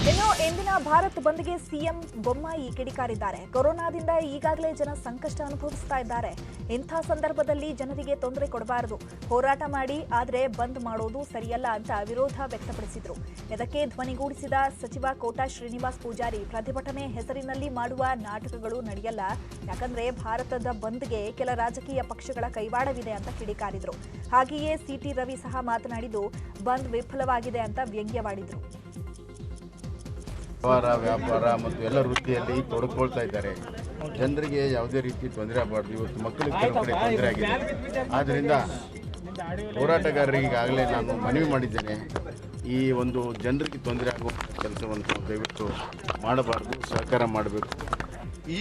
ಇನ್ನು ಇಂದಿನ ಭಾರತ್ ಬಂದ್ಗೆ ಸಿಎಂ ಬೊಮ್ಮಾಯಿ ಕಿಡಿಕಾರಿದ್ದಾರೆ. ಕೊರೋನಾದಿಂದ ಈಗಾಗಲೇ ಜನ ಸಂಕಷ್ಟ ಅನುಭವಿಸ್ತಾ ಇದ್ದಾರೆ. ಇಂಥ ಸಂದರ್ಭದಲ್ಲಿ ಜನರಿಗೆ ತೊಂದರೆ ಕೊಡಬಾರದು, ಹೋರಾಟ ಮಾಡಿ, ಆದರೆ ಬಂದ್ ಮಾಡೋದು ಸರಿಯಲ್ಲ ಅಂತ ವಿರೋಧ ವ್ಯಕ್ತಪಡಿಸಿದರು. ಇದಕ್ಕೆ ಧ್ವನಿಗೂಡಿಸಿದ ಸಚಿವ ಕೋಟಾ ಶ್ರೀನಿವಾಸ್ ಪೂಜಾರಿ, ಪ್ರತಿಭಟನೆ ಹೆಸರಿನಲ್ಲಿ ಮಾಡುವ ನಾಟಕಗಳು ನಡೆಯಲ್ಲ, ಯಾಕಂದ್ರೆ ಭಾರತದ ಬಂದ್ಗೆ ಕೆಲ ರಾಜಕೀಯ ಪಕ್ಷಗಳ ಕೈವಾಡವಿದೆ ಅಂತ ಕಿಡಿಕಾರಿದರು. ಹಾಗೆಯೇ ಸಿಟಿ ರವಿ ಸಹ ಮಾತನಾಡಿದ್ದು ಬಂದ್ ವಿಫಲವಾಗಿದೆ ಅಂತ ವ್ಯಂಗ್ಯವಾಡಿದರು. ವ್ಯಾಪಾರ ಮತ್ತು ಎಲ್ಲ ವೃತ್ತಿಯಲ್ಲಿ ತೊಡಕೊಳ್ತಾ ಇದ್ದಾರೆ. ಜನರಿಗೆ ಯಾವುದೇ ರೀತಿ ತೊಂದರೆ ಆಗಬಾರ್ದು. ಇವತ್ತು ಮಕ್ಕಳಿಗೆ ಕೆಲವು ಕಡೆ ತೊಂದರೆ ಆಗಿದೆ. ಆದ್ದರಿಂದ ಹೋರಾಟಗಾರರಿಗೆ ಈಗಾಗಲೇ ನಾನು ಮನವಿ ಮಾಡಿದ್ದೇನೆ, ಈ ಒಂದು ಜನರಿಗೆ ತೊಂದರೆ ಆಗುವ ಕೆಲಸವನ್ನು ದಯವಿಟ್ಟು ಮಾಡಬಾರ್ದು, ಸಹಕಾರ ಮಾಡಬೇಕು.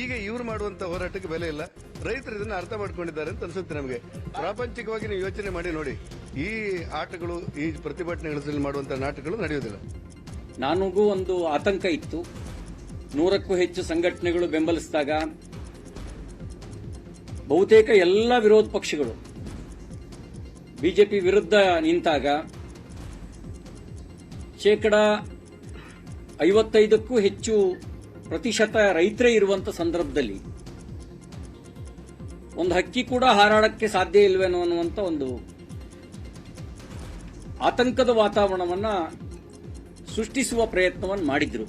ಈಗ ಇವರು ಮಾಡುವಂತ ಹೋರಾಟಕ್ಕೆ ಬೆಲೆ ಇಲ್ಲ. ರೈತರು ಇದನ್ನ ಅರ್ಥ ಮಾಡ್ಕೊಂಡಿದ್ದಾರೆ ಅಂತ ಅನ್ಸುತ್ತೆ ನಮಗೆ. ಪ್ರಾಪಂಚಿಕವಾಗಿ ನೀವು ಯೋಚನೆ ಮಾಡಿ ನೋಡಿ, ಈ ಆಟಗಳು, ಈ ಪ್ರತಿಭಟನೆಗಳಲ್ಲಿ ಮಾಡುವಂತ ನಾಟಕಗಳು ನಡೆಯುವುದಿಲ್ಲ. ನನಗೂ ಒಂದು ಆತಂಕ ಇತ್ತು. 100ಕ್ಕೂ ಹೆಚ್ಚು ಸಂಘಟನೆಗಳು ಬೆಂಬಲಿಸಿದಾಗ ಬಹುತೇಕ ಎಲ್ಲ ವಿರೋಧ ಪಕ್ಷಗಳು ಬಿಜೆಪಿ ವಿರುದ್ಧ ನಿಂತಾಗ 55%ಕ್ಕೂ ಹೆಚ್ಚು ಪ್ರತಿಶತ ರೈತರೇ ಇರುವಂತ ಸಂದರ್ಭದಲ್ಲಿ ಒಂದು ಹಕ್ಕಿ ಕೂಡ ಹಾರಾಡಕ್ಕೆ ಸಾಧ್ಯ ಇಲ್ವೇನೋ ಅನ್ನುವಂತ ಒಂದು ಆತಂಕದ ವಾತಾವರಣವನ್ನ ಸೃಷ್ಟಿಸುವ ಪ್ರಯತ್ನವನ್ನು ಮಾಡಿದ್ರು.